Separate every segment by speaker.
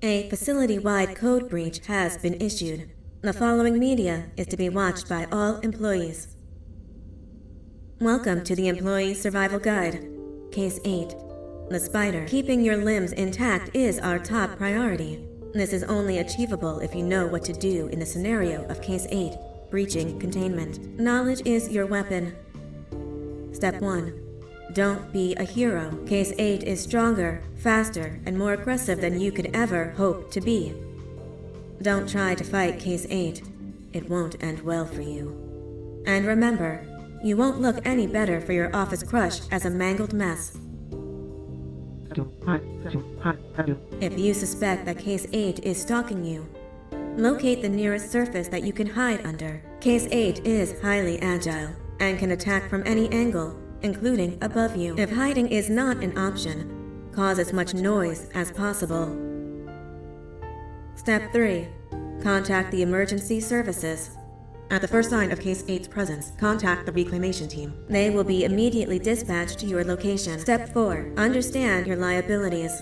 Speaker 1: A facility-wide code breach has been issued. The following media is to be watched by all employees. Welcome to the Employee Survival Guide. Case 8. The spider. Keeping your limbs intact is our top priority. This is only achievable if you know what to do in the scenario of Case 8, breaching containment. Knowledge is your weapon. Step 1. Don't be a hero. Case 8 is stronger, faster, and more aggressive than you could ever hope to be. Don't try to fight Case 8. It won't end well for you. And remember, you won't look any better for your office crush as a mangled mess. If you suspect that Case 8 is stalking you, locate the nearest surface that you can hide under. Case 8 is highly agile and can attack from any angle, including above you. If hiding is not an option, cause as much noise as possible. Step 3. Contact the emergency services. At the first sign of Case 8's presence, contact the reclamation team. They will be immediately dispatched to your location. Step 4. Understand your liabilities.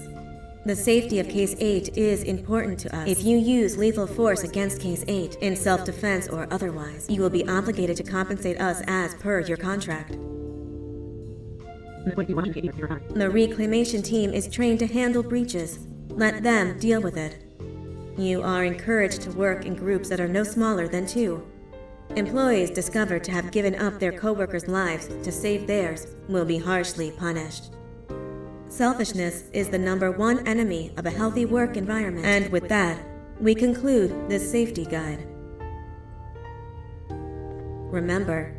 Speaker 1: The safety of Case 8 is important to us. If you use lethal force against Case 8, in self-defense or otherwise, you will be obligated to compensate us as per your contract. The reclamation team is trained to handle breaches. Let them deal with it. You are encouraged to work in groups that are no smaller than 2. Employees discovered to have given up their coworkers' lives to save theirs will be harshly punished. Selfishness is the #1 enemy of a healthy work environment. And with that, we conclude this safety guide. Remember,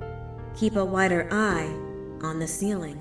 Speaker 1: keep a wider eye on the ceiling.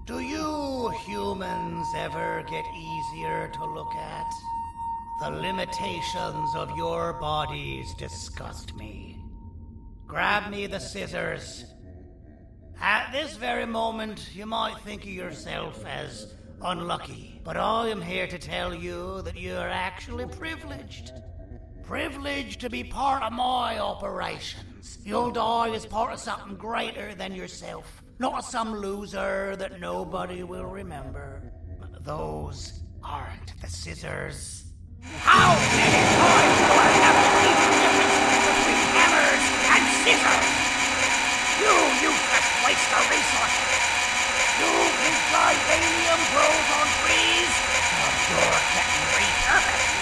Speaker 2: Do you humans ever get easier to look at? The limitations of your bodies disgust me. Grab me the scissors. At this very moment, you might think of yourself as unlucky, but I am here to tell you that you are actually privileged. Privileged to be part of my operations. You'll die as part of something greater than yourself, not as some loser that nobody will remember. Those aren't the scissors. How many times do I have to teach the difference between hammers and scissors? You useless waste of resources! You think vibranium grows on trees? Well, you're getting repurposed.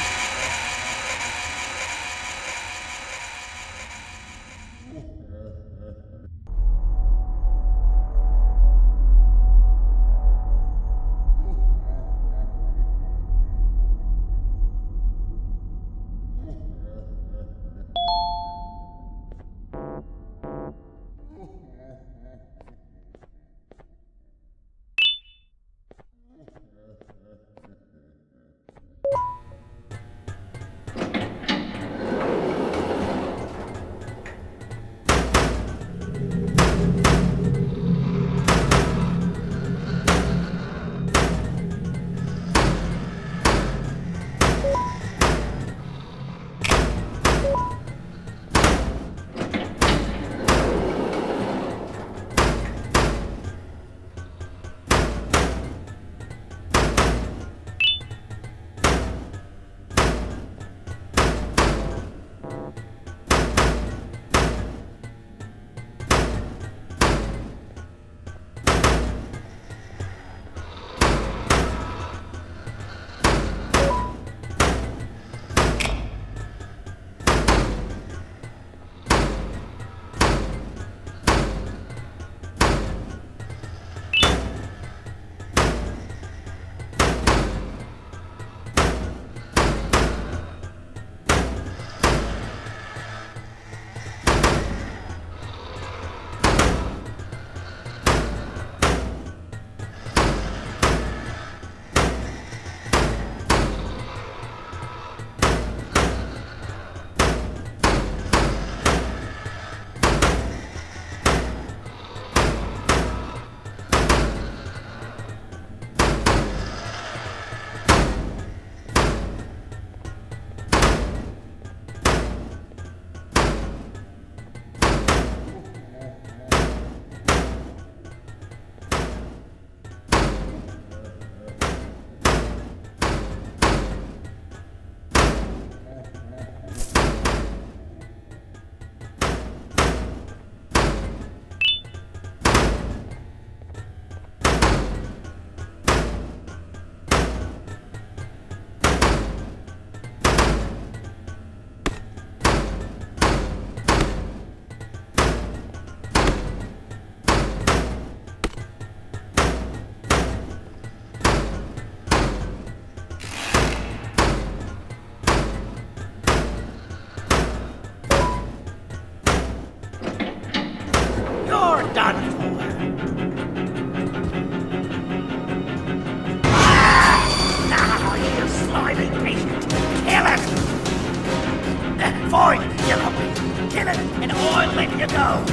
Speaker 2: Fine, you got me. Kill it, and I'll let you go.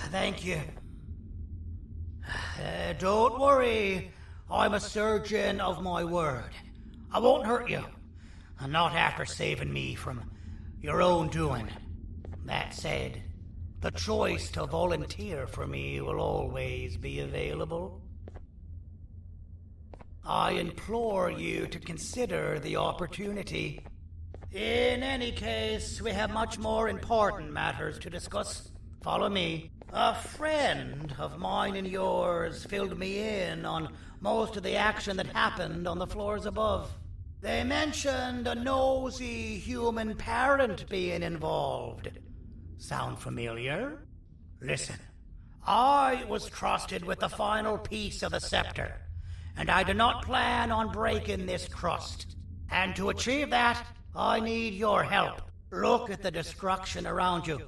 Speaker 2: Thank you. Don't worry. I'm a surgeon of my word. I won't hurt you. And not after saving me from your own doing. That said, the choice to volunteer for me will always be available. I implore you to consider the opportunity. In any case, we have much more important matters to discuss. Follow me. A friend of mine and yours filled me in on most of the action that happened on the floors above. They mentioned a nosy human parent being involved. Sound familiar? Listen, I was trusted with the final piece of the scepter, and I do not plan on breaking this trust. And to achieve that, I need your help. Look at the destruction around you.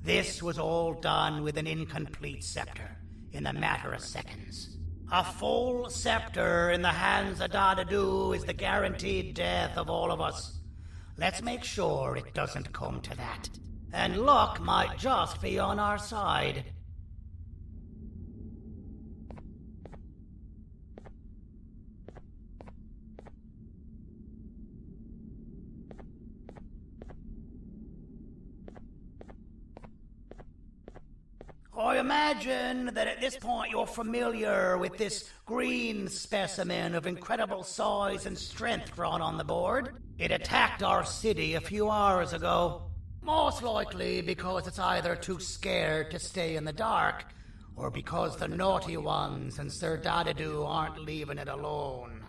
Speaker 2: This was all done with an incomplete scepter, in a matter of seconds. A full scepter in the hands of Dadadu is the guaranteed death of all of us. Let's make sure it doesn't come to that. And luck might just be on our side. I imagine that at this point you're familiar with this green specimen of incredible size and strength drawn on the board. It attacked our city a few hours ago. Most likely because it's either too scared to stay in the dark, or because the naughty ones and Sir Dadadu aren't leaving it alone.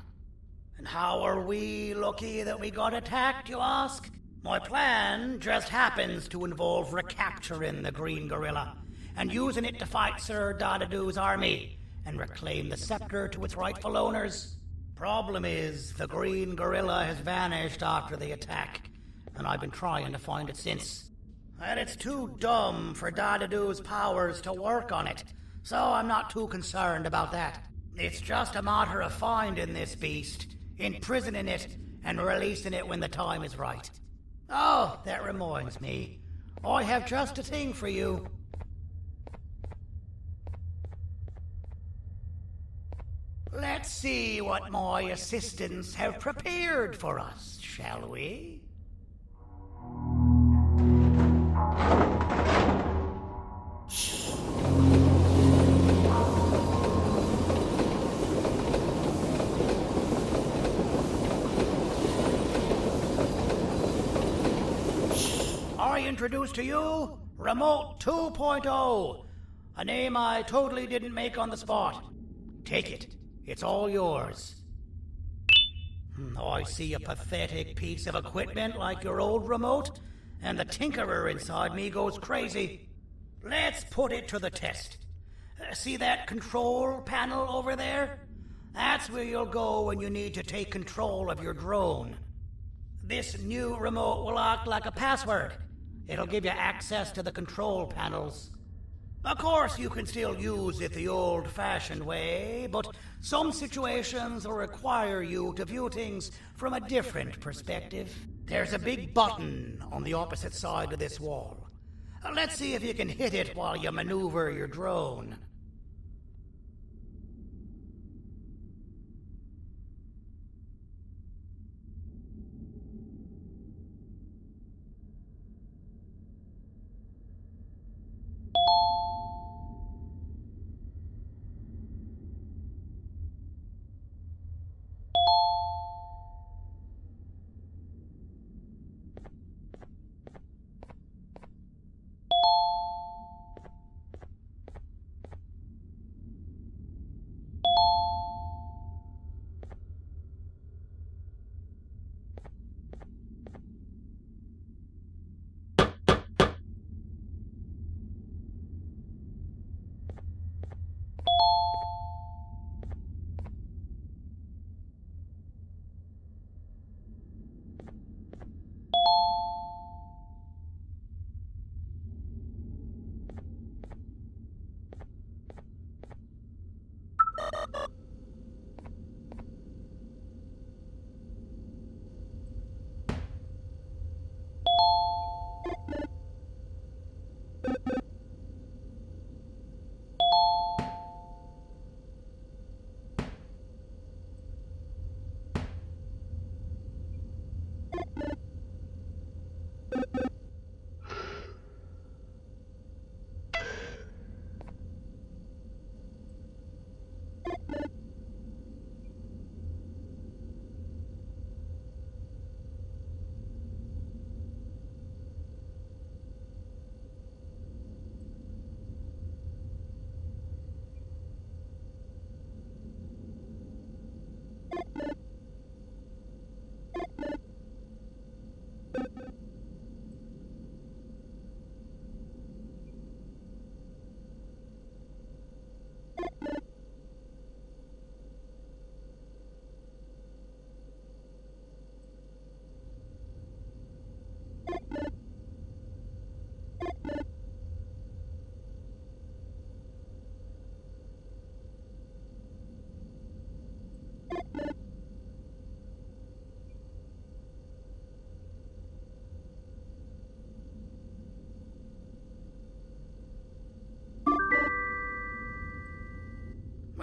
Speaker 2: And how are we lucky that we got attacked, you ask? My plan just happens to involve recapturing the green gorilla and using it to fight Sir Dadadu's army and reclaim the scepter to its rightful owners. Problem is, the green gorilla has vanished after the attack, and I've been trying to find it since. And it's too dumb for Dadadu's powers to work on it, so I'm not too concerned about that. It's just a matter of finding this beast, imprisoning it, and releasing it when the time is right. Oh, that reminds me. I have just a thing for you. Let's see what my assistants have prepared for us, shall we? I introduce to you Remote 2.0, a name I totally didn't make on the spot. Take it. It's all yours. I see a pathetic piece of equipment like your old remote, and the tinkerer inside me goes crazy. Let's put it to the test. See that control panel over there? That's where you'll go when you need to take control of your drone. This new remote will act like a password. It'll give you access to the control panels. Of course, you can still use it the old-fashioned way, but some situations will require you to view things from a different perspective. There's a big button on the opposite side of this wall. Let's see if you can hit it while you maneuver your drone.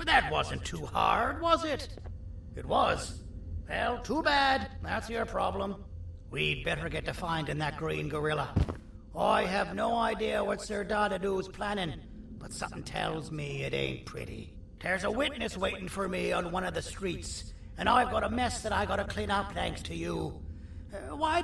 Speaker 2: That wasn't too hard, was it? It was. Well, too bad. That's your problem. We'd better get to finding that green gorilla. I have no idea what Sir Dadadu's planning, but something tells me it ain't pretty. There's a witness waiting for me on one of the streets, and I've got a mess that I gotta clean up thanks to you. Why don't